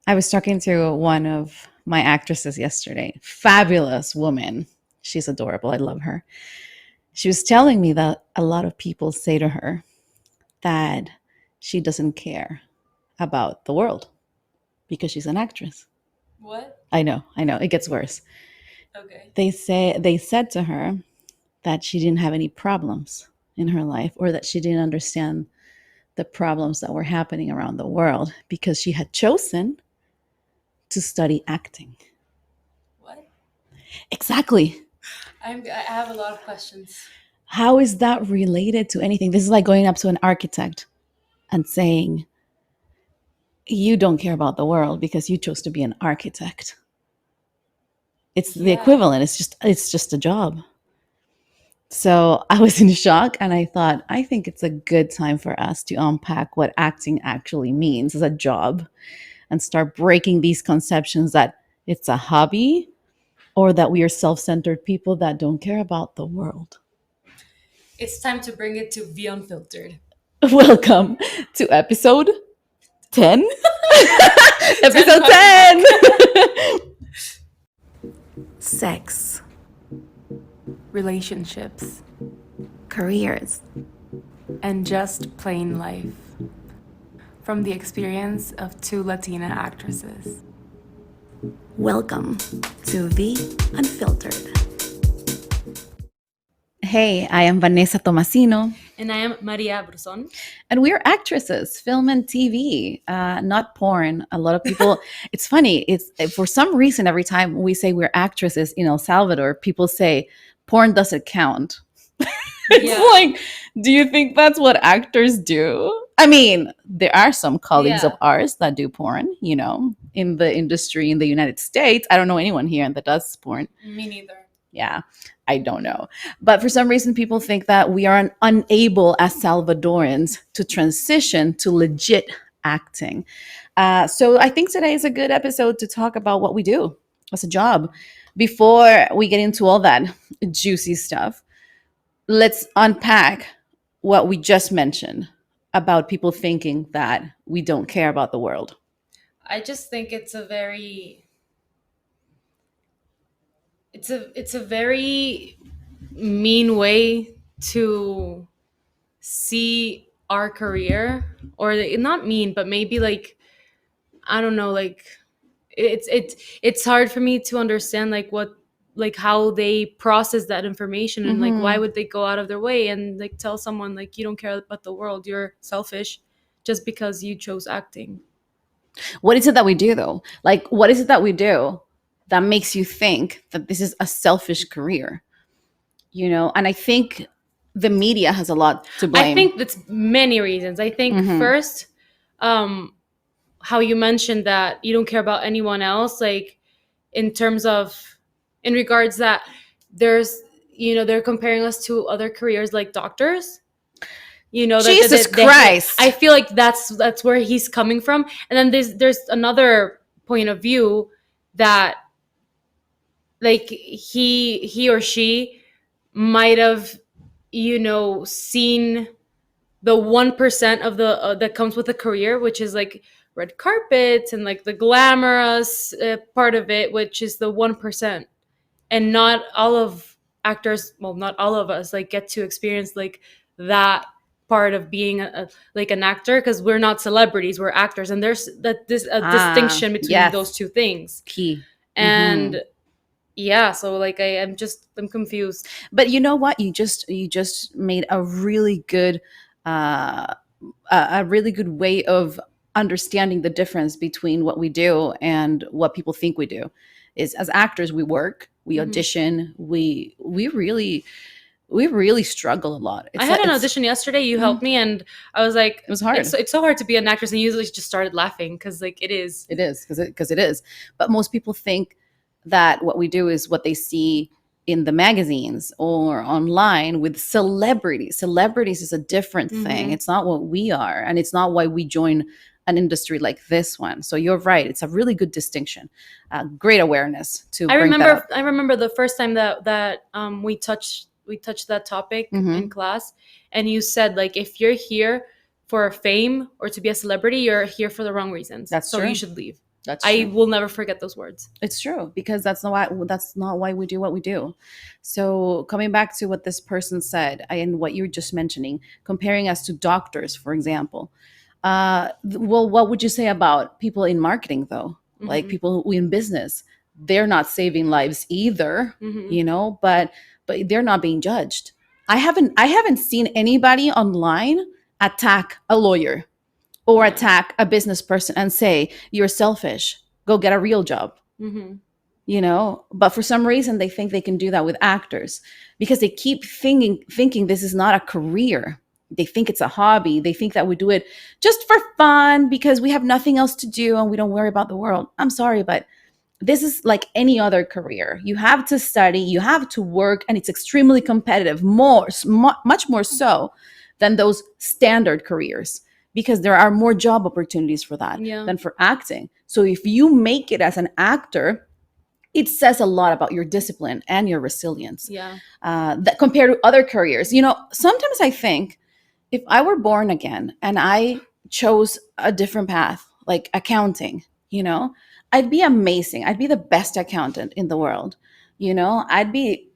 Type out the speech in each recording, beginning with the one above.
I was talking to one of my actresses yesterday. Fabulous woman. She's adorable. I love her. She was telling me that a lot of people say to her that she doesn't care about the world because she's an actress. What? I know. It gets worse. Okay. They said to her that she didn't have any problems in her life or that she didn't understand the problems that were happening around the world because she had chosen to study acting. What? Exactly. I have a lot of questions. How is that related to anything? This is like going up to an architect and saying, you don't care about the world because you chose to be an architect. It's the Yeah. equivalent. It's just a job. So I was in shock and I thought, I think it's a good time for us to unpack what acting actually means as a job and start breaking these conceptions that it's a hobby or that we are self centered people that don't care about the world. It's time to bring it to the Unfiltered. Welcome to episode 10. 10 Episode question mark. 10. Sex, Relationships careers, and just plain life. From the experience of two Latina actresses. welcome to the Unfiltered. Hey, I am Vanessa Tomasino, And I am Maria Bruson. and we're actresses, film and TV, not porn. A lot of people, it's funny, it's for some reason, every time we say we're actresses in El Salvador, people say porn doesn't count. It's Yeah. like, do you think that's what actors do? I mean, there are some colleagues of Yeah. ours that do porn, in the industry in the United States. I don't know anyone here that does porn. Me neither. Yeah, I don't know. But for some reason, people think that we are unable as Salvadorans to transition to legit acting. So I think today is a good episode to talk about what we do as a job. Before we get into all that juicy stuff, let's unpack what we just mentioned about people thinking that we don't care about the world. I just think it's a very mean way to see our career, or not mean, but maybe like, I don't know, like it's hard for me to understand like what, like how they process that information, and like why Mhm. would they go out of their way and like tell someone like you don't care about the world, you're selfish just because you chose acting. What is it that we do though? Like, what is it that we do that makes you think that this is a selfish career? And I think the media has a lot to I blame. think that's many reasons. I think Hmm. first, um how you mentioned that you don't care about anyone else, like in terms of, in regards that there's, they're comparing us to other careers like doctors, Jesus I Christ. feel like that's where he's coming from. And then there's another point of view that, like, he or she might have, seen the 1% of the that comes with a career, which is like red carpets and like the glamorous part of it, which is the 1%. And not all of actors, well, not all of us like get to experience like that part of being like an actor, because we're not celebrities, we're actors, and there's that this a Ah, distinction between those yes. two things. Key. Hmm. And yeah, so like I'm confused. But you know what? You just made uh, a really good way of understanding the difference between what we do and what people think we do. Is as actors, we work, we Hmm. audition, we really struggle a lot. I It's had like an it's audition yesterday. You mhm, helped me, and I was like, it was it's hard. it's so hard to be an actress. And you usually just started laughing because like it is. It is because it is. But most people think that what we do is what they see in the magazines or online with celebrities. Celebrities is a different thing. Hmm. It's not what we are, and it's not why we join an industry like this one. So you're right. It's a really good distinction. Great awareness to I bring that remember up. I remember the first time that we touched that topic in Hmm. class, and you said like if you're here for fame or to be a celebrity, you're here for the wrong reasons. That's So you true. should leave. That's I true. will never forget those words. It's true, because that's not why we do what we do. So coming back to what this person said and what you were just mentioning, comparing us to doctors, for example. Well, what would you say about people in marketing, though? Like Hmm. people who in business, they're not saving lives either, Hmm. you know, but they're not being judged. I haven't seen anybody online attack a lawyer or Yeah. attack a business person and say you're selfish. Go get a real job, Hmm. but for some reason they think they can do that with actors, because they keep thinking this is not a career. They think it's a hobby. They think that we do it just for fun because we have nothing else to do and we don't worry about the world. I'm sorry, but this is like any other career. You have to study, you have to work, and it's extremely competitive, much more so than those standard careers, because there are more job opportunities for that Yeah. than for acting. So if you make it as an actor, it says a lot about your discipline and your resilience, Yeah. that compared to other careers. Sometimes I think if I were born again and I chose a different path, like accounting, I'd be amazing. I'd be the best accountant in the world. I'd be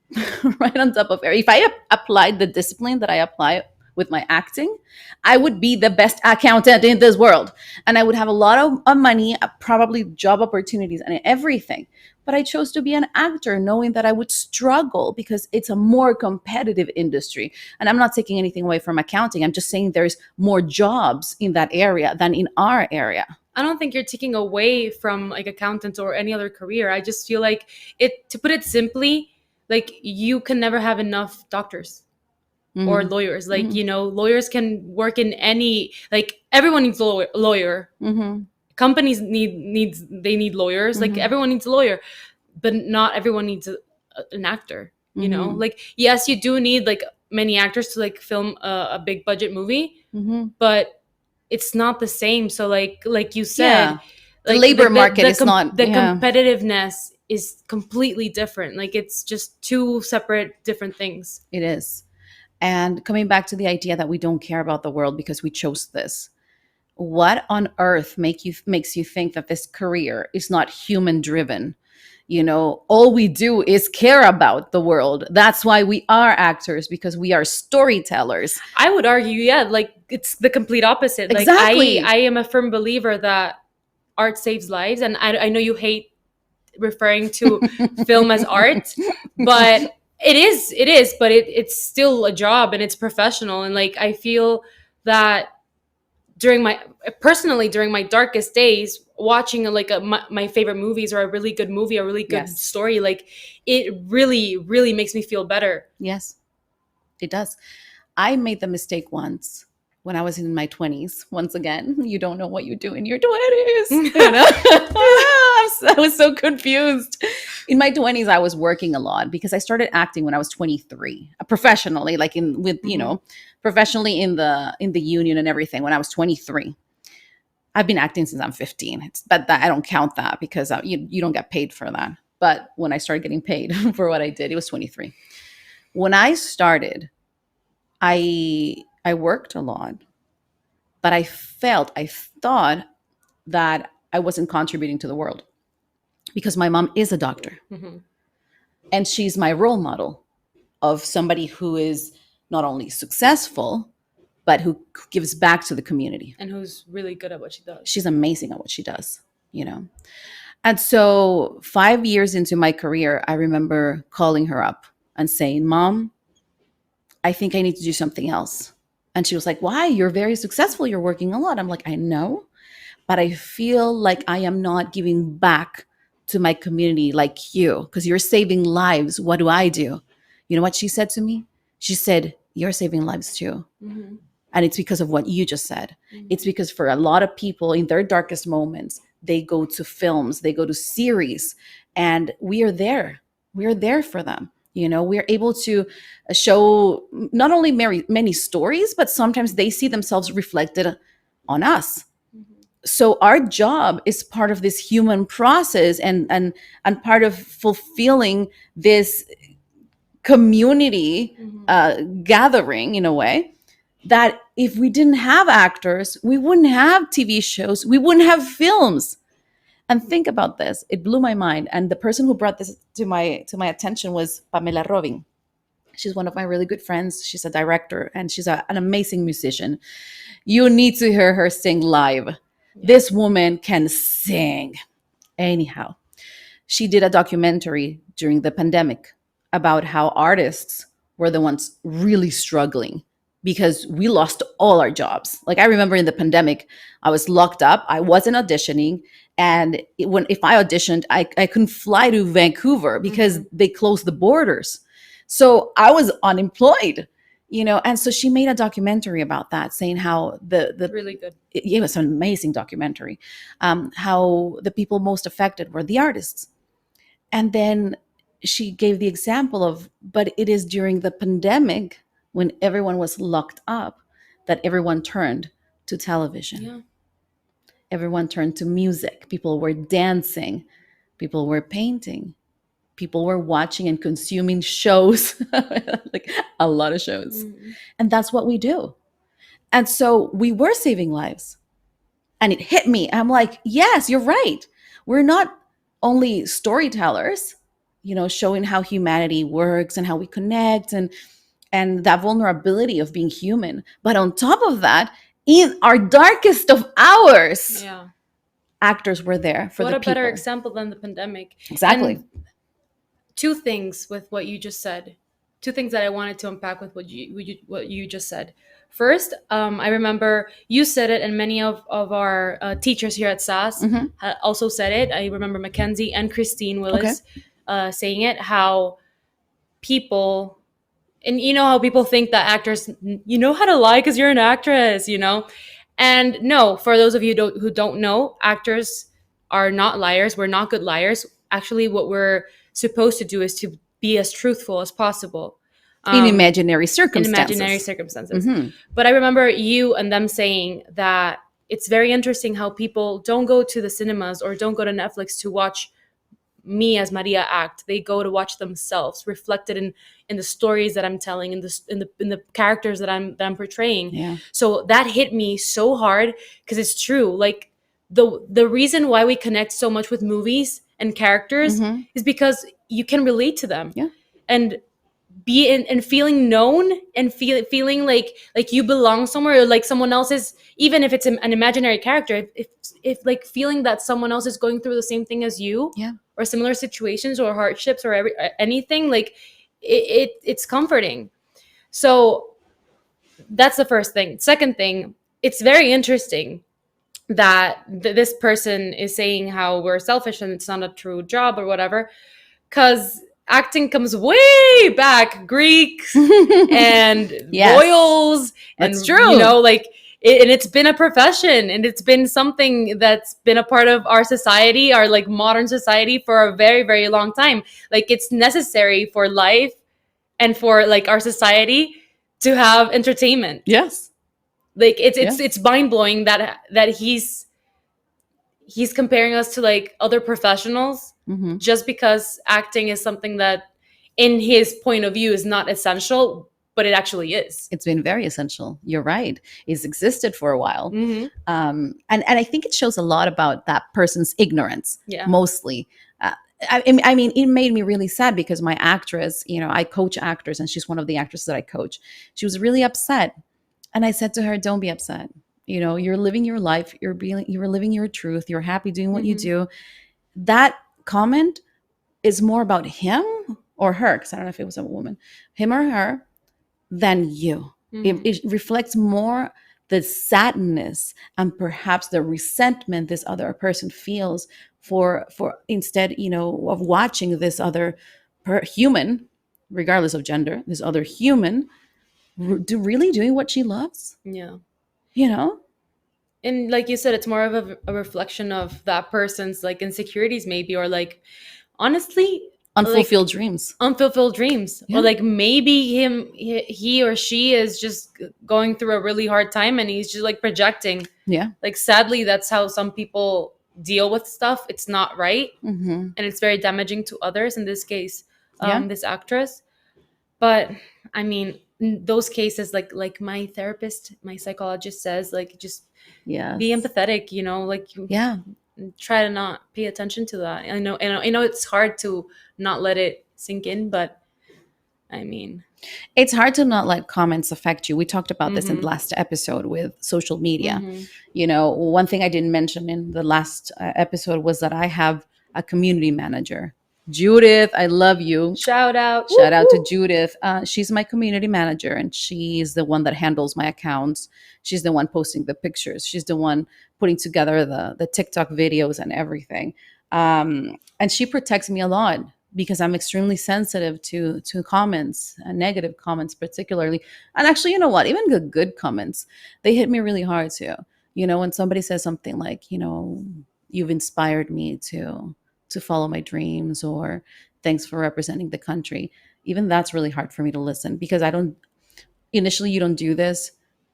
right on top of it. If I applied the discipline that I apply with my acting, I would be the best accountant in this world. And I would have a lot of money, probably job opportunities and everything. But I chose to be an actor knowing that I would struggle because it's a more competitive industry. And I'm not taking anything away from accounting. I'm just saying there's more jobs in that area than in our area. I don't think you're taking away from like accountants or any other career. I just feel like it, to put it simply, like you can never have enough doctors or Hmm. lawyers. Like, Hmm. lawyers can work in any, like everyone needs a lawyer. Hmm. Companies they need lawyers. Like Hmm. everyone needs a lawyer, but not everyone needs an actor. Hmm. Like yes, you do need like many actors to like film a big budget movie, Hmm. but it's not the same. So like you said, Yeah. The labor like market is not, the yeah, competitiveness is completely different. Like it's just two separate different things. it is. And coming back to the idea that we don't care about the world because we chose this. What on earth makes you think that this career is not human driven? All we do is care about the world. That's why we are actors, because we are storytellers. I would argue, yeah, like it's the complete opposite. Like I Exactly. am a firm believer that art saves lives, and I know you hate referring to film as art, but it is, but it's still a job and it's professional. And like I feel that during my personally during my darkest days, watching my favorite movies or a really good movie, a really good Yes. story, like it really really makes me feel better. Yes, it does. I made the mistake once when I was in my 20s. Once again, you don't know what you do in your 20s. I was so confused. In my 20s, I was working a lot because I started acting when I was 23, professionally, like Mhm. professionally in the union and everything when I was 23. I've been acting since I'm 15. But I don't count that because you don't get paid for that. But when I started getting paid for what I did, it was 23. When I started, I worked a lot, but I thought that I wasn't contributing to the world because my mom is a doctor Mhm. and she's my role model of somebody who is not only successful but who gives back to the community. And who's really good at what she does. She's amazing at what she does, you know. And so 5 years into my career, I remember calling her up and saying, "Mom, I think I need to do something else." And she was like, "Why? You're very successful. You're working a lot." I'm like, "I know, but I feel like I am not giving back to my community like you because you're saving lives. What do I do?" You know what she said to me? She said, "You're saving lives too." Mhm. And it's because of what you just said. It's Mhm. because for a lot of people in their darkest moments, they go to films, they go to series, and we are there. We are there for them. We're able to show not only many stories, but sometimes they see themselves reflected on us. Mhm. So our job is part of this human process and part of fulfilling this community Mhm. gathering in a way that if we didn't have actors, we wouldn't have TV shows, we wouldn't have films. And think about this. It blew my mind. And the person who brought this to my attention was Pamela Robin. She's one of my really good friends. She's a director and she's an amazing musician. You need to hear her sing live. Yeah. This woman can sing. Anyhow, she did a documentary during the pandemic about how artists were the ones really struggling because we lost all our jobs. Like I remember in the pandemic, I was locked up. I wasn't auditioning, and if I auditioned, I couldn't fly to Vancouver because they closed the borders. So I was unemployed, And so she made a documentary about that, saying how the Really good. it was an amazing documentary, how the people most affected were the artists. And then she gave the example of, but it is during the pandemic when everyone was locked up that everyone turned to television. Yeah. Everyone turned to music. People were dancing. People were painting. People were watching and consuming shows, like a lot of shows. And that's what we do. And so we were saving lives. And it hit me. I'm like, yes, you're right. We're not only storytellers, showing how humanity works and how we connect and that vulnerability of being human. But on top of that, in our darkest of hours, Yeah. actors were there for What the a better people. example than the pandemic. Exactly. And two things with what you just said. Two things that I wanted to unpack with what you just said. First, I remember you said it, and many of our teachers here at SAS Hmm. also said it. I remember Mackenzie and Christine Okay. Willis saying it. How people, and you know how people think that actors, you know how to lie because you're an actress, and no, for those of you who don't know, actors are not liars. We're not good liars. Actually, what we're supposed to do is to be as truthful as possible, In um, imaginary in imaginary circumstances. circumstances. Hmm. But I remember you and them saying that it's very interesting how people don't go to the cinemas or don't go to Netflix to watch me as Maria act. They go to watch themselves reflected in the stories that I'm telling, in the characters that I'm portraying. Yeah. So that hit me so hard because it's true. Like the reason why we connect so much with movies and characters Hmm. is because you can relate to them. Yeah. And be in and feeling known and feeling like you belong somewhere, or like someone else is, even if it's an imaginary character, if like feeling that someone else is going through the same thing as you, Yeah. or similar situations or hardships or anything, like it's comforting. So that's the first thing. Second thing, it's very interesting that this person is saying how we're selfish and it's not a true job or whatever, because acting comes way back, Greeks and Yes. royals, That's and true. like and it's been a profession, and it's been something that's been a part of our society, our like modern society, for a very, very long time. Like it's necessary for life and for like our society to have entertainment. Yes. Like it's it's Yes. it's mind-blowing that he's comparing us to like other professionals, Hmm. just because acting is something that in his point of view is not essential, but it actually is. It's been very essential. You're right. It's existed for a while. Mm-hmm. And I think it shows a lot about that person's ignorance, Yeah. mostly. Uh, I mean, it made me really sad because my actress, I coach actors, and she's one of the actresses that I coach. She was really upset. And I said to her, don't be upset. You're living your life. You're living your truth. You're happy doing what you Mm-hmm. do. That comment is more about him or her, because I don't know if it was a woman, him or her, than you. It, Mm-hmm. it reflects more the sadness and perhaps the resentment this other person feels for instead, of watching this other human, regardless of gender, this other human really doing what she loves. Yeah. You know, And like you said, it's more of a reflection of that person's like insecurities, maybe, or like honestly, like unfulfilled dreams. unfulfilled dreams, or Yeah, like maybe he or she is just going through a really hard time and he's just like projecting. yeah, Like sadly, that's how some people deal with stuff. It's not right, hmm, and it's very damaging to others, in this case, yeah, this actress. But I mean, in those cases, like my therapist, my psychologist says, like just be yes, empathetic, like yeah, try to not pay attention to that. I know it's hard to not let it sink in, but I mean, It's hard to not let comments affect you. We talked about this in the mm-hmm, last episode with social media. mm-hmm. You know, one thing I didn't mention in the last episode was that I have a community manager. Judith, I love you. Shout out, Shout whoop, out to whoop. Judith. She's my community manager, and she's the one that handles my accounts. She's the one posting the pictures. She's the one putting together the TikTok videos and everything. And she protects me a lot because I'm extremely sensitive to comments, negative comments particularly. And actually, you know what? Even the good comments, they hit me really hard too. You know, when somebody says something like, you know, you've inspired me to follow my dreams, or thanks for representing the country. Even that's really hard for me to listen because I don't, initially, you don't do this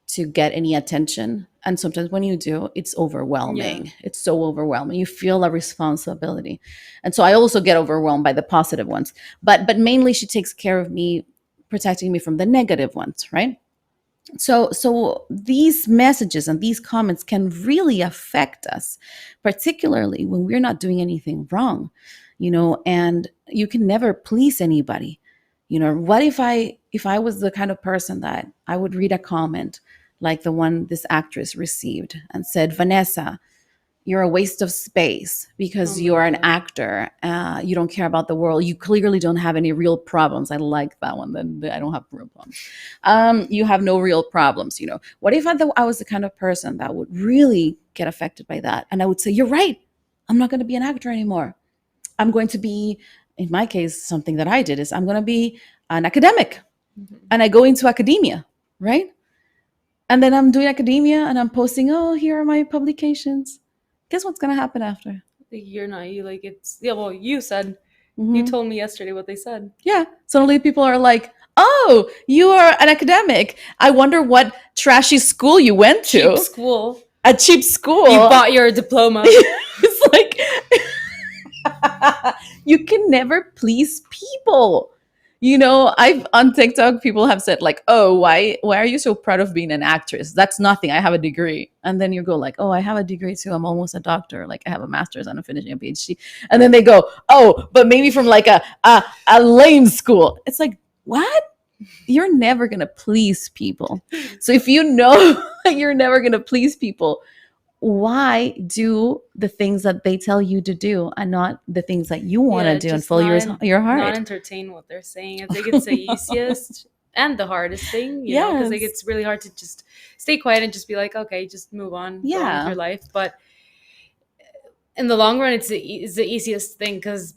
to get any attention. And sometimes when you do, it's Yeah. overwhelming. It's so overwhelming. You feel a responsibility. And so I also get overwhelmed by the positive ones. But mainly she takes care of me, protecting me from the negative ones, right? So these messages and these comments can really affect us, particularly when we're not doing anything wrong, you know, and you can never please anybody. You know, what if I was the kind of person that I would read a comment like the one this actress received and said, Vanessa, you're a waste of space Oh because my you're an god. actor. You don't care about the world. You clearly don't have any real problems. I like that one. Then I don't have real problems. You have no real problems. You know, what if I was the kind of person that would really get affected by that, and I would say, "You're right. I'm not going to be an actor anymore. I'm going to be, in my case, something that I did is I'm going to be an academic, Mhm. and I go into academia, right? And then I'm doing academia and I'm posting, oh, here are my publications. Guess what's going to happen after? Like, you're not you like it's yeah. Well, you Hmm. told me yesterday what they said. Yeah. Suddenly people are like, oh, you are an academic. I wonder what trashy school you went Cheap to. school. A cheap You school. bought your diploma. It's like you can never please people. You know, I've on TikTok people have said like, "Oh, why are you so proud of being an actress? That's nothing. I have a degree." And then you go like, "Oh, I have a degree too. I'm almost a doctor. Like I have a master's and I'm finishing a PhD." And then they go, "Oh, but maybe from like a lame school." It's like, "What? You're never going to please people." So if you know you're never going to please people, why do the things that they tell you to do and not the things that you want to Yeah, do and just follow your not heart? entertain what they're saying. I think it's the easiest and the hardest thing, because like Yes. it's really hard to just stay quiet and just be like, okay, just move on, go on with your Yeah. life. But in the long run, it's the easiest thing because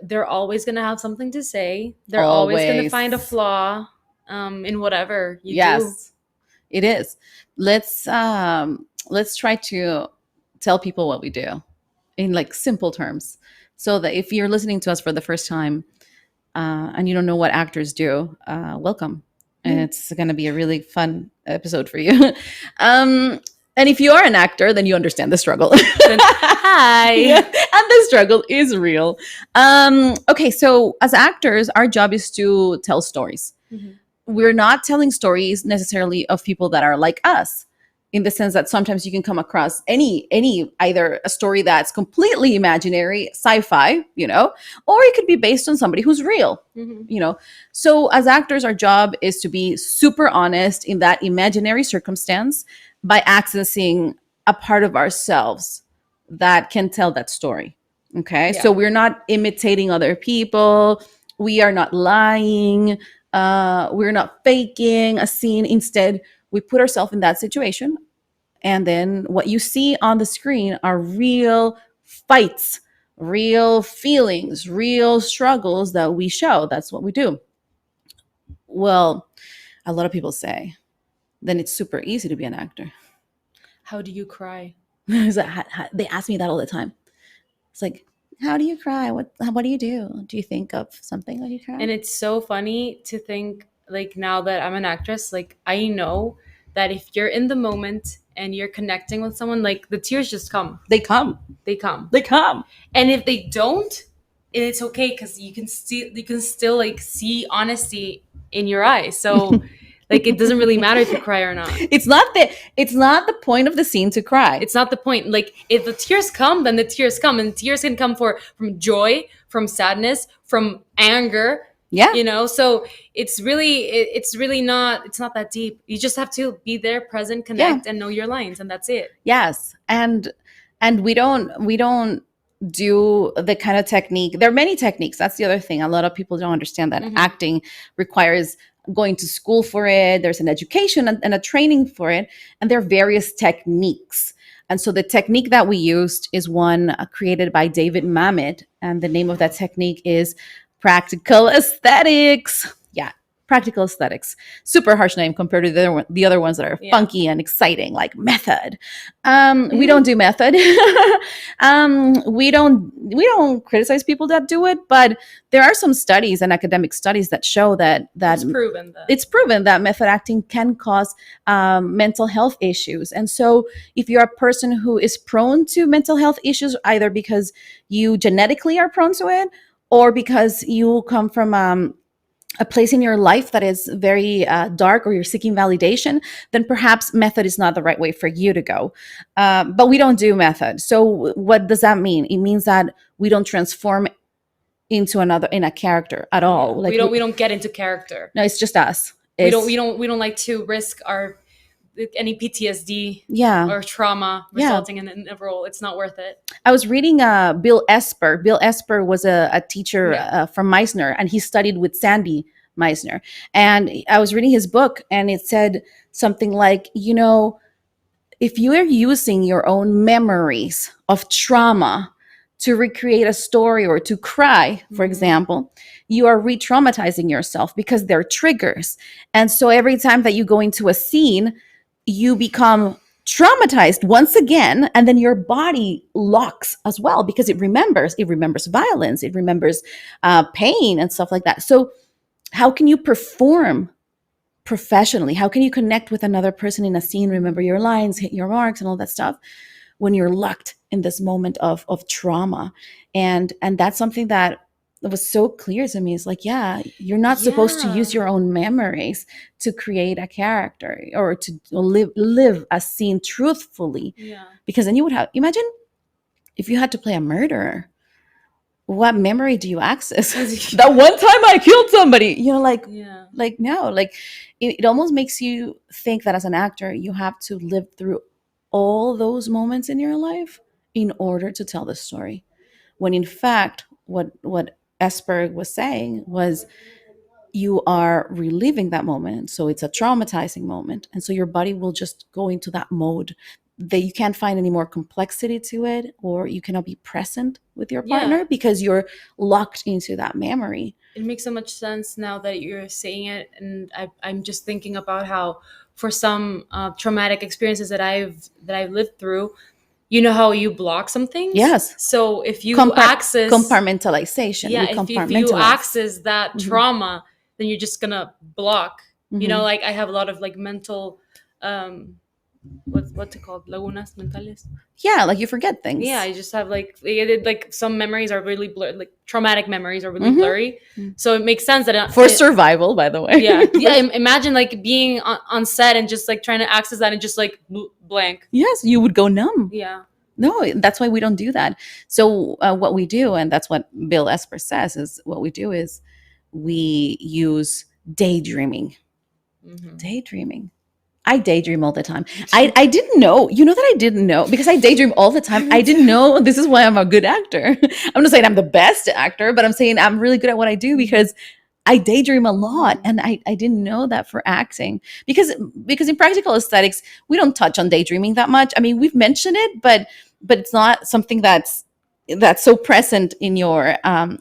they're always gonna have something to say. They're always gonna find a Always. flaw, in whatever you do. Yes. It is. Let's try to tell people what we do in like simple terms, so that if you're listening to us for the first time, and you don't know what actors do, welcome. It's going to be a really fun episode for you. um, and if you are an actor, then you understand the struggle. Then, Yeah, hi. and the struggle is real. Okay, so as actors, our job is to tell stories. Mhm. We're not telling stories necessarily of people that are like us, in the sense that sometimes you can come across any either a story that's completely imaginary, sci-fi, you know, or it could be based on somebody who's real, Mhm. you know. So as actors, our job is to be super honest in that imaginary circumstance by accessing a part of ourselves that can tell that story. Okay, Yeah. so we're not imitating other people, we are not lying, we're not faking a scene. Instead, we put ourselves in that situation, and then what you see on the screen are real fights, real feelings, real struggles that we show. That's what we do. Well, a lot of people say, then it's super easy to be an actor. How do you cry? They ask me that all the time. It's like, how do you cry? What do you do? Do you think of something when you cry? And it's so funny to think, like, now that I'm an actress, like, I know that if you're in the moment and you're connecting with someone, like, the tears just come. They come. They come. They come. And if they don't, it's okay because you can still like see honesty in your eyes. So Like it doesn't really matter if you cry or not. It's not the point of the scene to cry. It's not the point. Like if the tears come, then the tears come, and tears can come from joy, from sadness, from anger. Yeah. So it's really not, it's not that deep. You just have to be there, present, Yeah. connect, and know your lines, and that's it. Yes. And we don't do the kind of technique. There are many techniques. That's the other thing. A lot of people don't understand that acting requires going to school for it. There's an education and a training for it, and there are various techniques. And so the technique that we used is one created by David Mamet, and the name of that technique is practical aesthetics. Yeah, practical aesthetics. Super harsh name compared to the other ones that are funky and exciting, like method. We don't do method. We don't criticize people that do it, but there are some studies and academic studies that show that it's proven that method acting can cause mental health issues. And so if you're a person who is prone to mental health issues, either because you genetically are prone to it or because you come from a place in your life that is very dark, or you're seeking validation, then perhaps method is not the right way for you to go. But we don't do method. So what does that mean? It means that we don't transform into a character at all. Yeah. Like we don't get into character. No, it's just us. We don't like to risk any PTSD or trauma resulting in a role. It's not worth it. I was reading Bill Esper. Bill Esper was a teacher from Meisner, and he studied with Sandy Meisner. And I was reading his book, and it said something like, if you are using your own memories of trauma to recreate a story or to cry, for example, you are re-traumatizing yourself because they're triggers. And so every time that you go into a scene, you become traumatized once again, and then your body locks as well because it remembers violence, it remembers pain and stuff like that. So how can you perform professionally? How can you connect with another person in a scene, remember your lines, hit your marks, and all that stuff when you're locked in this moment of trauma? And that's something that was so clear to me. It's like, you're not supposed to use your own memories to create a character or to live a scene truthfully. Because then you would have, imagine if you had to play a murderer. What memory do you access? That one time I killed somebody, it almost makes you think that as an actor, you have to live through all those moments in your life in order to tell the story. When in fact, what Esper was saying was, you are reliving that moment. So it's a traumatizing moment. And so your body will just go into that mode that you can't find any more complexity to it, or you cannot be present with your partner because you're locked into that memory. It makes so much sense now that you're saying it. And I'm just thinking about how for some traumatic experiences that I've lived through, you know how you block some things? Yes. So if you access compartmentalization. Yeah, if you access that trauma, then you're just gonna block. Like I have a lot of like mental what's it called? Lagunas mentales. Yeah, like you forget things. Yeah, I just have like some memories are really blurry, like traumatic memories are really blurry. So it makes sense that for survival, by the way. Yeah. Imagine like being on set and just like trying to access that and just like blank. Yes, you would go numb. Yeah. No, that's why we don't do that. So what we do, and that's what Bill Esper says, is what we do is we use daydreaming. Daydreaming. I daydream all the time. I didn't know, that I didn't know, because I daydream all the time. I didn't know this is why I'm a good actor. I'm not saying I'm the best actor, but I'm saying I'm really good at what I do because I daydream a lot. And I didn't know that for acting because in practical aesthetics, we don't touch on daydreaming that much. I mean, we've mentioned it, but it's not something that's so present in your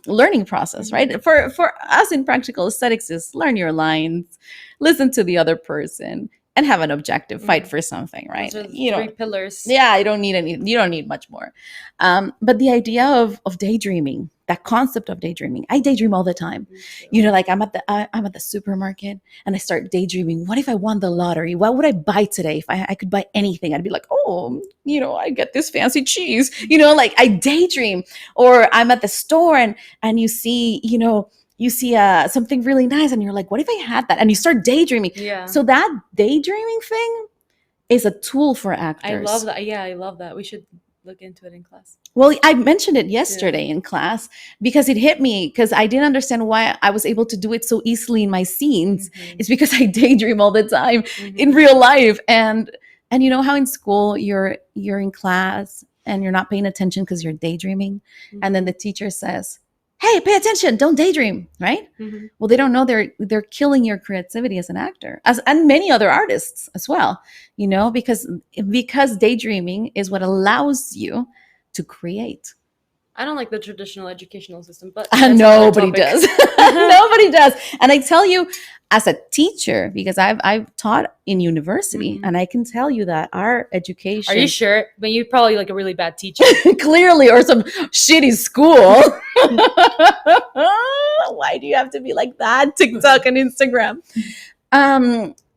learning process, right? For us in practical aesthetics is learn your lines, listen to the other person, and have an objective, fight for something, right? Those are three pillars. Yeah, you don't need much more. But the idea of daydreaming, that concept of daydreaming, I daydream all the time. Like I'm at the supermarket and I start daydreaming. What if I won the lottery? What would I buy today? If I could buy anything, I'd be like, oh, I get this fancy cheese. Like I daydream. Or I'm at the store and you see, you see something really nice and you're like, what if I had that? And you start daydreaming. Yeah. So that daydreaming thing is a tool for I love actors. that. Yeah, I love that. We should look into it in class. Well, I mentioned it Yeah. yesterday in class because it hit me because I didn't understand why I was able to do it so easily in my scenes. Mhm. It's because I daydream all the time in Mhm. real life. And you know how in school you're in class and you're not paying attention because you're daydreaming, and then Mhm. the teacher says, "Hey, pay attention, don't daydream," right? Mhm. Well, they don't know they're killing your creativity as an actor, as and many other artists as well, because daydreaming is what allows you to create. I don't like the traditional educational system, but that's another Nobody topic. does. Nobody does. And I tell you, as a teacher, because I've taught in university, Mhm. and I can tell you that our Are you education sure? But you're probably like a really bad teacher. clearly, or some shitty school. Why do you have to be like that? TikTok and Instagram.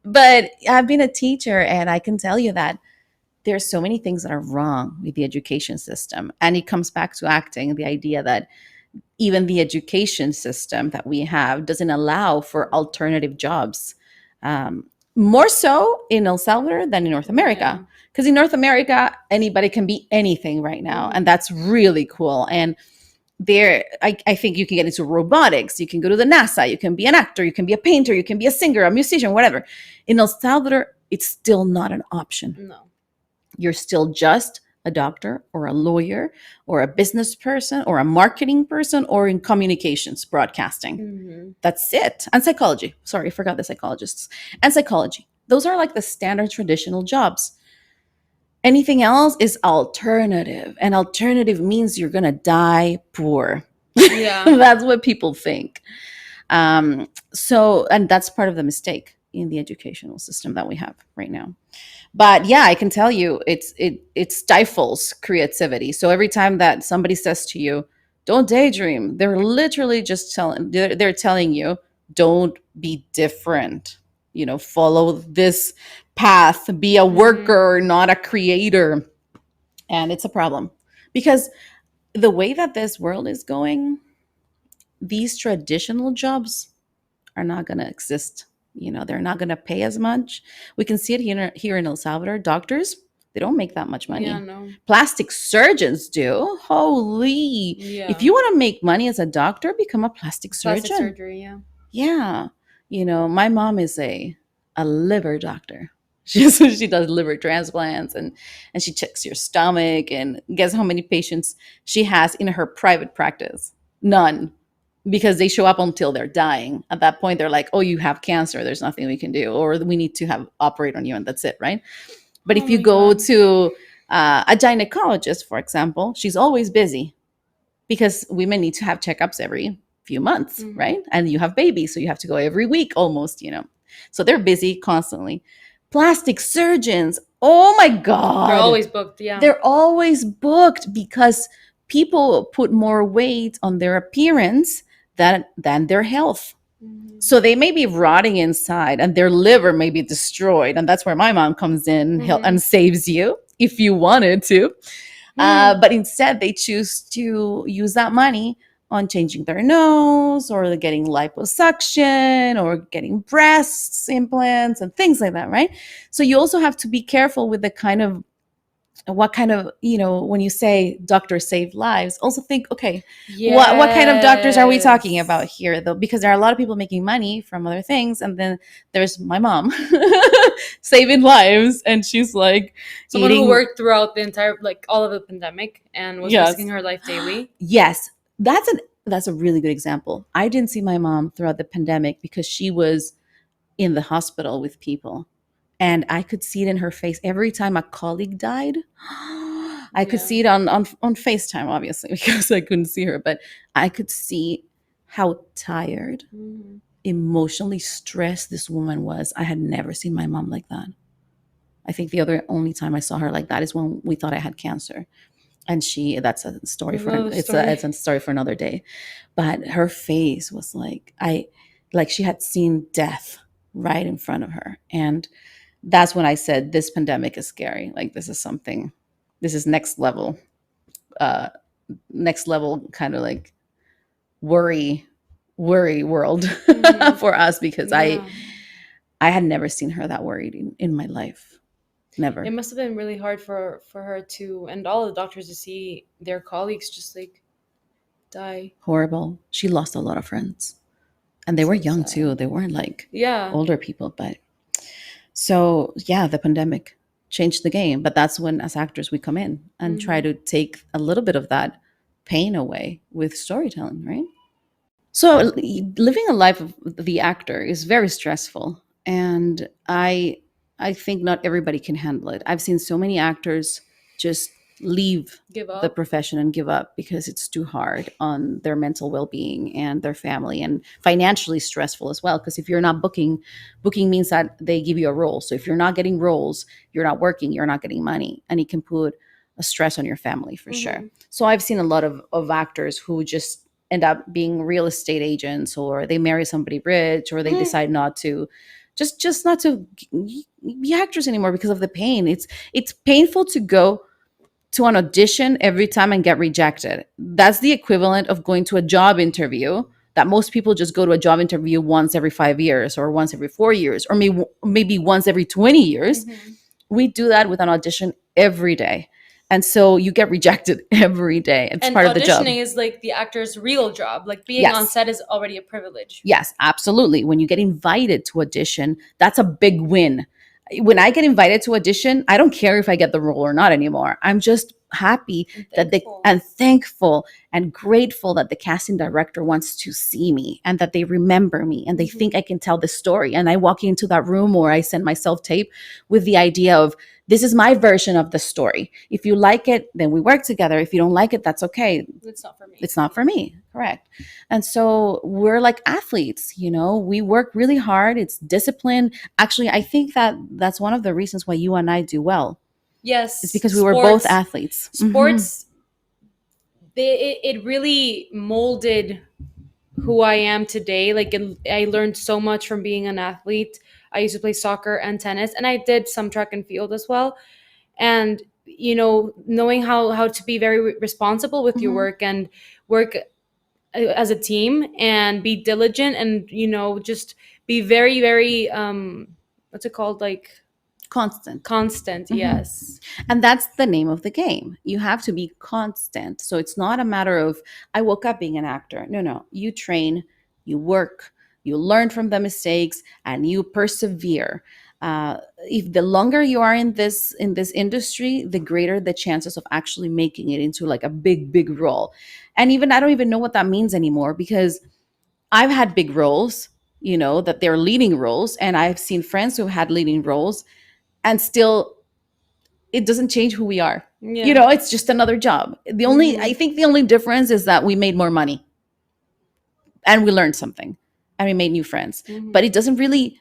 But I've been a teacher, and I can tell you that there's so many things that are wrong with the education system, and it comes back to acting. The idea that even the education system that we have doesn't allow for alternative jobs. More so in El Salvador than in North Yeah. America. Because in North America, anybody can be anything right now. And Mhm. that's really cool. And there, I think you can get into robotics. You can go to the NASA. You can be an actor. You can be a painter. You can be a singer, a musician, whatever. In El Salvador, it's still not an option. No. You're still just a doctor or a lawyer or a business person or a marketing person or in communications, broadcasting. Mhm. That's it. And psychology. Sorry, I forgot the psychologists. And psychology. Those are like the standard traditional jobs. Anything else is alternative. And alternative means you're going to die poor. Yeah. That's what people think. And that's part of the mistake in the educational system that we have right now. But yeah, I can tell you it stifles creativity. So every time that somebody says to you, don't daydream, they're literally just they're telling you, don't be different, follow this path, be a Mhm. worker, not a creator. And it's a problem because the way that this world is going, these traditional jobs are not going to exist. They're not going to pay as much. We can see it here in El Salvador. Doctors, they don't make that much Yeah. money. No. Plastic surgeons do. Holy. If Yeah. you want to make money as a doctor, become a plastic Plastic surgeon. surgery. Yeah. Yeah. My mom is a liver doctor. She does liver transplants and she checks your stomach, and guess how many patients she has in her private practice? None, because they show up until they're dying. At that point, they're like, "Oh, you have cancer. There's nothing we can do, or we need to have operate on you, and that's it, right?" But Oh if you my go god. to a gynecologist, for example, she's always busy because women need to have checkups every few months, Mhm. right? And you have babies, so you have to go every week almost. So they're busy constantly. Plastic surgeons, oh my They're God, always booked. Yeah. they're always booked because people put more weight on their appearance than their health. Mhm. So they may be rotting inside and their liver may be destroyed. And that's where my mom comes in and Mhm. saves you if you wanted to. Mhm. But instead, they choose to use that money on changing their nose or getting liposuction or getting breasts implants and things like that, right? So you also have to be careful with the kind of what kind of, when you say doctors save lives, also think, okay, what kind of doctors are we talking about Yes. here, though? Because there are a lot of people making money from other things, and then there's my mom saving lives, and she's like Someone who eating. worked throughout the entire, like, all of the pandemic and was risking Yes. her life daily. Yes, that's a really good example. I didn't see my mom throughout the pandemic because she was in the hospital with people, and I could see it in her face every time a colleague died. I could Yeah. see it on FaceTime, obviously, because I couldn't see her, but I could see how tired, Mhm. emotionally stressed this woman was. I had never seen my mom like that. I think the other only time I saw her like that is when we thought I had cancer. And that's a story for Another it's story. a story for another day. But her face was like she had seen death right in front of her. And that's when I said this pandemic is scary. Like this is uh next level kind of like worry worry world Mm-hmm. for us, because Yeah. I had never seen her that worried in my life. It Never. must have been really hard for her to, and all the doctors, to see their colleagues just like die. Horrible. She lost a lot of friends. And they were So young too. sad. They weren't like Yeah. older people, but so yeah, the pandemic changed the game. But that's when, as actors, we come in and try Mm-hmm. to take a little bit of that pain away with storytelling, right? So living a life of the actor is very stressful, and I think not everybody can handle it. I've seen so many actors just leave Give the up. profession and give up because it's too hard on their mental well-being and their family, and financially stressful as well, because if you're not booking means that they give you a role. So if you're not getting roles, you're not working, you're not getting money, and it can put a stress on your family for sure. Mm-hmm. So I've seen a lot of actors who just end up being real estate agents, or they marry somebody rich, or they decide not to just not to be actors anymore because of the pain. It's painful to go to an audition every time and get rejected. That's the equivalent of going to a job interview, that most people just go to a job interview once every 5 years or once every 4 years, or maybe once every 20 years. Mm-hmm. We do that with an audition every day. And so you get rejected every day. It's And part of the job. auditioning is like the actor's real job. Like being on Yes. set is already a privilege. Yes, absolutely. When you get invited to audition, that's a big win. When I get invited to audition, I don't care if I get the role or not anymore. I'm just happy And that they thankful. and thankful and grateful that the casting director wants to see me and that they remember me and they think I can tell the story. And I walk into that room, or I send myself tape with the idea of, this is my version of the story. If you like it, then we work together. If you don't like it, that's okay. It's not for me. It's not for me. Correct. And so we're like athletes, we work really hard. It's discipline. Actually, I think that that's one of the reasons why you and I do well. It's Yes, because we were both athletes. Mhm. sports, it really molded who I am today. Like I learned so much from being an athlete. I used to play soccer and tennis, and I did some track and field as well. And knowing how to be very responsible with your Mhm. work, and work as a team, and be diligent, and just be very, very what's it called, like Constant. constant. Mhm. Yes. And that's the name of the game. You have to be constant. So it's not a matter of, I woke up being an actor. No, no. You train, you work, you learn from the mistakes, and you persevere. If the longer you are in this industry, the greater the chances of actually making it into like a big role. And even I don't even know what that means anymore, because I've had big roles, that they're leading roles, and I've seen friends who had leading roles, and still it doesn't change who we are. Yeah. It's just another job. I Mm-hmm. think the only difference is that we made more money and we learned something and we made new friends. But Mm-hmm.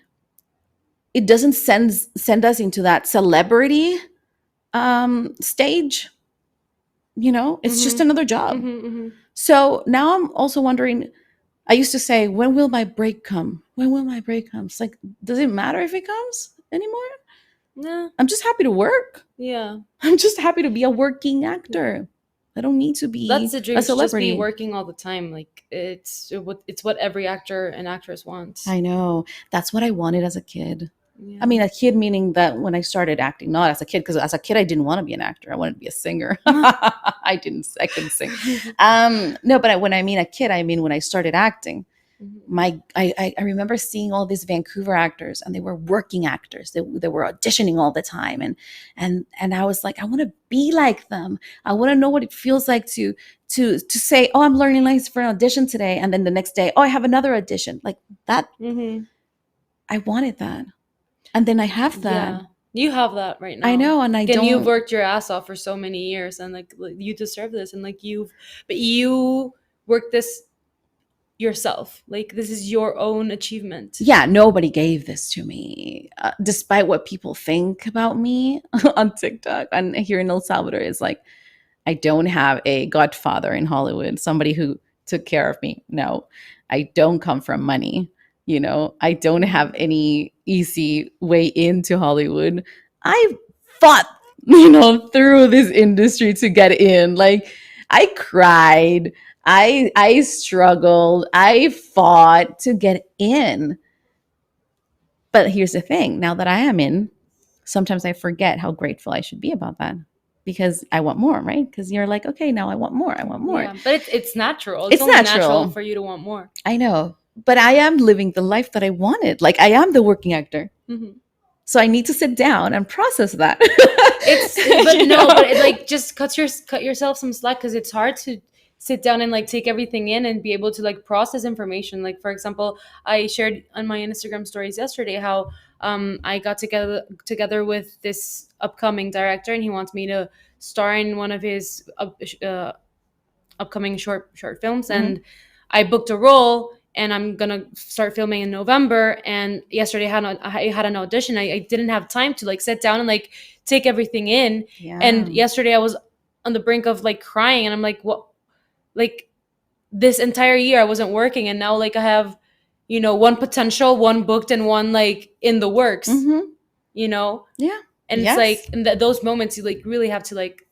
it doesn't send us into that celebrity stage. It's just Mm-hmm. another job. Mm-hmm. Mm-hmm. So now I'm also wondering, I used to say, when will my break come? When will my break come? It's like, does it matter if it comes anymore? Yeah. I'm just happy to work. Yeah. I'm just happy to be a working actor. I don't need to That's be the dream, a to just be celebrity. working all the time. Like it's what every actor and actress wants. I know. That's what I wanted as a kid. I Yeah. mean, a kid meaning that when I started acting, not as a kid, because as a kid I didn't want to be an actor. I wanted to be a singer. I couldn't sing. No, but when I mean a kid, I mean when I started acting. Mhm. I remember seeing all these Vancouver actors, and they were working actors. They were auditioning all the time, and I was like, I want to be like them. I want to know what it feels like to say, oh, I'm learning lines for an audition today, and then the next day, oh, I have another audition, like that. Mhm. I wanted that, and then I have that. Yeah. You have that right I now. know, and I Again, you've don't. worked your ass off for so many years, and like you deserve this, and like but you worked this yourself. Like this is your own achievement. Yeah, nobody gave this to me, despite what people think about me on TikTok and here in El Salvador. Is like, I don't have a godfather in Hollywood, somebody who took care of me. No, I don't come from money. I don't have Mhm. any easy way into Hollywood. I fought, through this industry to get in. Like, I cried. I struggled. I fought to get in. But here's the thing, now that I am in, sometimes I forget how grateful I should be about that because I want more, right? Because you're like, okay, now I want more. I want more. Yeah, but it's natural. It's It's only natural natural. for you to want more. I know. But I am living the life that I wanted. Like I am the working actor. Hmm. So I need to sit down and process that. It's but no, but it like just cut yourself some slack because it's hard to sit down and like take everything in and be able to like process information. Like for example, I shared on my Instagram stories yesterday how I got together with this upcoming director and he wants me to star in one of his upcoming short films, Mhm. and I booked a role and I'm gonna start filming in November. And yesterday I had an audition. I didn't have time to like sit down and like take everything in. Yeah. And yesterday I was on the brink of like crying, and I'm like, what? Like this entire year I wasn't working, and now like I have, one potential, one booked, and one like in the works. Mm-hmm. You know, Yeah. and it's Yes. like in those moments you like really have to like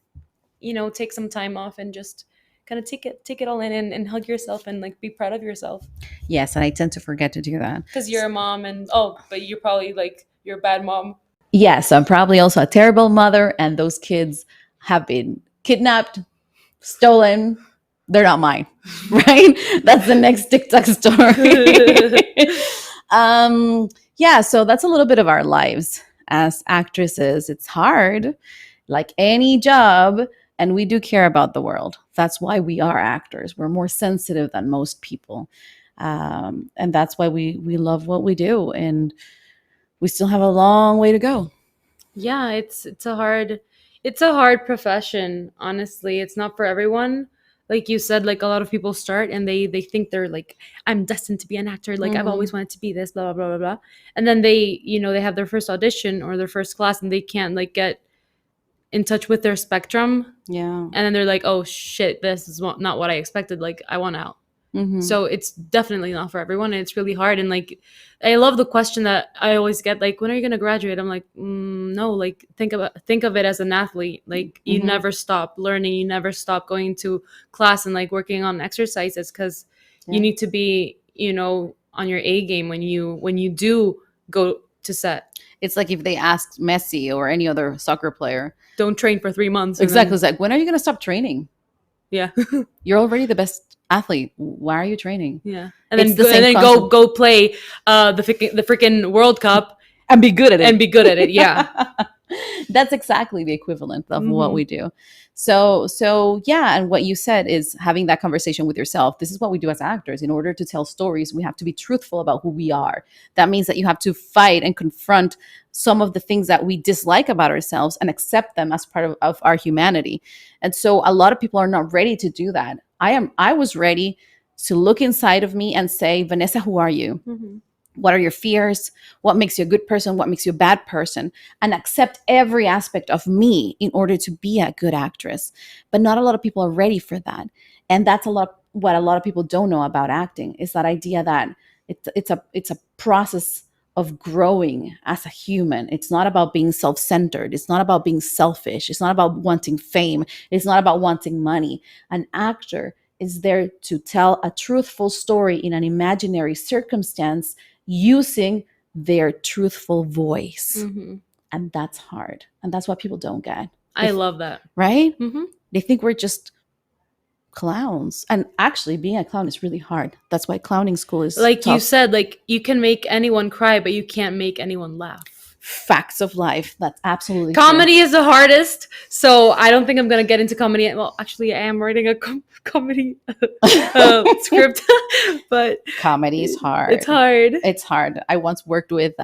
take some time off and just kind of take it all in, and hug yourself and like be proud of yourself Yes. And I tend to forget to do that. because you're a mom. And but you're probably like you're a bad mom. Yes. I'm probably also a terrible mother, and those kids have been kidnapped, stolen. They're not mine, right? That's the next TikTok story. Yeah, so that's a little bit of our lives as actresses. It's hard, like any job, and we do care about the world. That's why we are actors. We're more sensitive than most people, and that's why we love what we do, and we still have a long way to go. Yeah, it's a hard profession, honestly. It's not for everyone. Like you said, like a lot of people start and they think they're like, I'm destined to be an actor, like I've Hmm. always wanted to be this, blah blah blah blah blah. And then they have their first audition or their first class and they can't like get in touch with their spectrum. Yeah. And then they're like, oh shit, this is not what I expected, like I want out. Hmm. So it's definitely not for everyone, and it's really hard. And like I love the question that I always get, like, when are you going to graduate? I'm like, no, like think of it as an athlete. Like you Hmm. never stop learning, you never stop going to class and like working on exercises, because you Yeah. need to be on your A game when you do go to set. It's like if they asked Messi or any other soccer player, Don't train for 3 months and exactly, then it's like, when are you going to stop training? yeah. You're already the best athlete. Why are you training? Yeah, and It's then the go, and same then concept. go play the freaking World Cup And be good at and it. be good at it. Yeah. That's exactly the equivalent of what Hmm. we do. So yeah, and what you said is having that conversation with yourself. This is what we do as actors. In order to tell stories, we have to be truthful about who we are. That means that you have to fight and confront some of the things that we dislike about ourselves and accept them as part of our humanity. And so a lot of people are not ready to do that. I was ready to look inside of me and say, Vanessa, who are you? Hmm. What are your fears? What makes you a good person? What makes you a bad person? And accept every aspect of me in order to be a good actress. But not a lot of people are ready for that. And that's a lot what a lot of people don't know about acting is that idea that it's a process of growing as a human. It's not about being self-centered. It's not about being selfish. It's not about wanting fame. It's not about wanting money. An actor is there to tell a truthful story in an imaginary circumstance using their truthful voice. Hmm. And that's hard. And that's what people don't get. I love that. Right? Hmm. They think we're just clowns. And actually, being a clown is really hard. That's why clowning school is Like you tough. said, like you can make anyone cry, but you can't make anyone laugh. Facts of life. That's absolutely true. Comedy is the hardest, so I don't think I'm gonna get into comedy. Well, actually, I am writing a comedy script, but Comedy is it's hard. hard. It's hard. I once worked with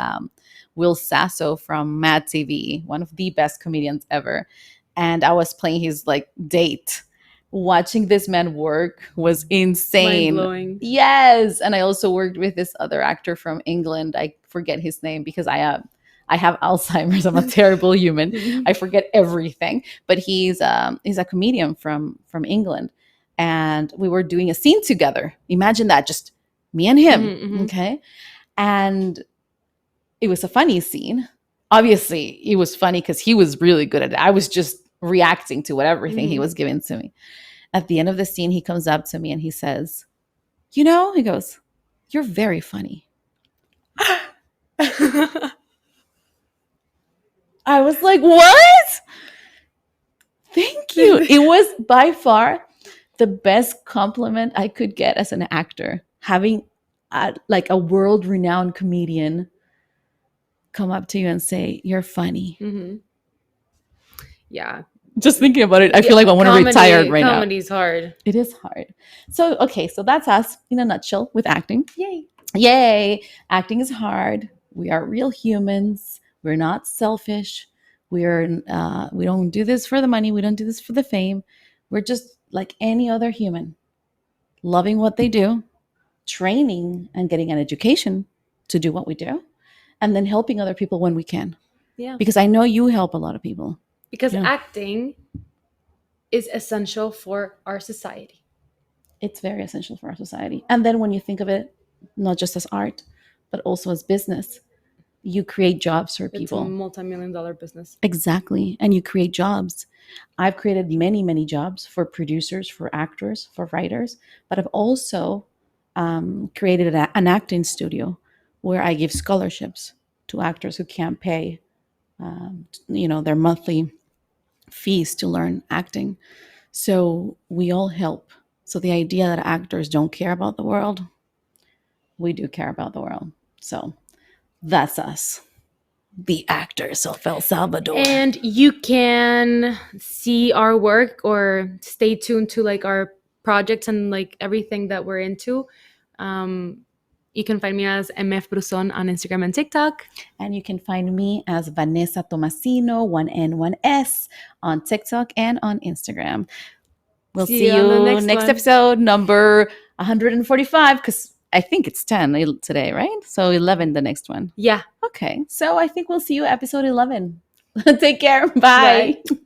Will Sasso from Mad TV, one of the best comedians ever. And I was playing his like date. Watching this man work was Mind insane. blowing. Yes. And I also worked with this other actor from England. I forget his name because I have Alzheimer's. I'm a terrible human. I forget everything. But he's a comedian from England. And we were doing a scene together. Imagine that, just me and him. Hmm. Okay. And it was a funny scene. Obviously, it was funny because he was really good at it. I was just reacting to whatever everything he Hmm. was giving to me. At the end of the scene, he comes up to me and he says, "You know," he goes, "you're very funny." I was like, "What? Thank you." It was by far the best compliment I could get as an actor, having like a world renowned comedian come up to you and say, "You're funny." Mm-hmm. Yeah. Just thinking about it, I feel Yeah, like I want to retire right now. comedy's hard. It is hard. So, okay, so that's us in a nutshell with acting. Yay. Yay! Acting is hard. We are real humans. We're not selfish. We don't do this for the money. We don't do this for the fame. We're just like any other human, loving what they do, training and getting an education to do what we do, and then helping other people when we can. Yeah. Because I know you help a lot of people. Because Yeah. acting is essential for our society. It's very essential for our society. And then when you think of it, not just as art, but also as business, you create jobs for It's a people. multi-million-dollar business. Exactly. And you create jobs. I've created many, many jobs for producers, for actors, for writers, but I've also created an acting studio where I give scholarships to actors who can't pay, their monthly fees to learn acting. So we all help. So the idea that actors don't care about the world, we do care about the world. So that's us, the actors of El Salvador. And you can see our work or stay tuned to like our projects and like everything that we're into. You can find me as MF Bruson on Instagram and TikTok. And you can find me as Vanessa Tomasino, 1N, 1S, on TikTok and on Instagram. We'll see you on the you next next one. episode, number 145, because I think it's 10 today, right? So 11 the next one. Yeah. Okay. So I think we'll see you episode 11. Take care. Bye. Bye.